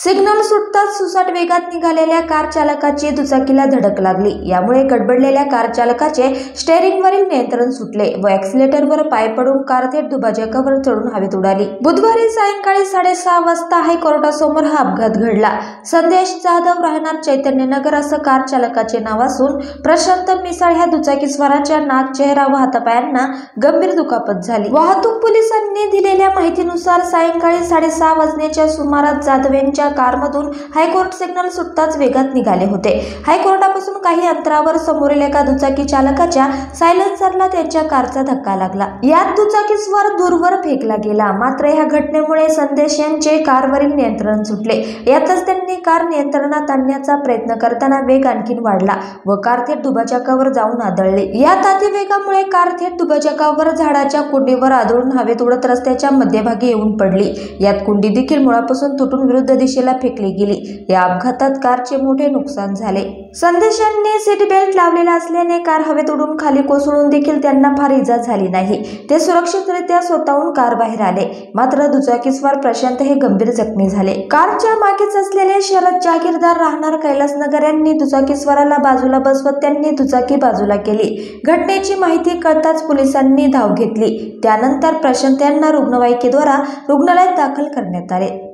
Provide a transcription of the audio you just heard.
Signal सुटताच सुसाट वेगात निघालेल्या car चालकाची दुचाकीला धडक लागली। यामुळे गडबडलेल्या कार चालकाचे स्टेअरिंगवरील नियंत्रण सुटले व ॲक्सिलेटरवर पाय पडून कार थेट दुभाजकावर चढून हवेत उडाली। बुधवारी सायंकाळी 6:30 वाजता हायकोर्टासमोर हा अपघात घडला। संदेश जाधव, राहणार चैतन्यनगर असं कार चालकाचे नाव असून प्रशांत मिसाळ ह्या दुचाकीस्वाराच्या नाक, चेहरा व हातापायांना गंभीर दुखापत झाली। वाहतूक पोलिसांनी दिलेल्या माहितीनुसार सायंकाळी 6:30 वाजण्याच्या सुमारास जाधव यांच्या कारमधून हायकोर्ट सिग्नल सुटताच वेगात निघाले होते। हायकोर्टापासून काही अंतरावर समोरील एका दुचाकी चालकाच्या सायलेन्सरला त्यांच्या कारचा धक्का लागला। यात दुचाकीस्वार दूरवर फेकला गेला। मात्र या घटनेमुळे संदेश यांचे कारवरील नियंत्रण सुटले। यातच त्यांनी कार नियंत्रणात आणण्याचा प्रयत्न करताना वेग आणखी वाढला व कार थेट दुभाजकावर जाऊन आदळली। यात अतिवेगामुळे कार थेट दुभाजकावर झाडाच्या कुंडीवर आदळून हवेत उडत रस्त्याच्या मध्यभागी येऊन पडली। यात कुंडी देखील मुळापासून तुटून विरुद्ध दिशेला फेकली गेली। या अपघातात कारचे मोठे नुकसान झाले। संदेश यांनी सीट बेल्ट लावलेला असल्याने कार हवेत उडून खाली कोसळून देखील त्यांना फार इजा झाली नाही। ते सुरक्षितरित्या स्वतःहून कार बाहेर आले। मात्र दुचाकीस्वार प्रशांत हे गंभीर जखमी झाले। कारच्या मागेच असलेले शरद जागीरदार, राहणार कैलासनगर यांनी दुचाकीस्वाराला बाजूला बसवत त्यांनी दुचाकी बाजूला केली। घटनेची माहिती कळताच पोलिसांनी धाव घेतली। त्यानंतर प्रशांत यांना रुग्णवाहिकेद्वारा रुग्णालयात दाखल करण्यात आले।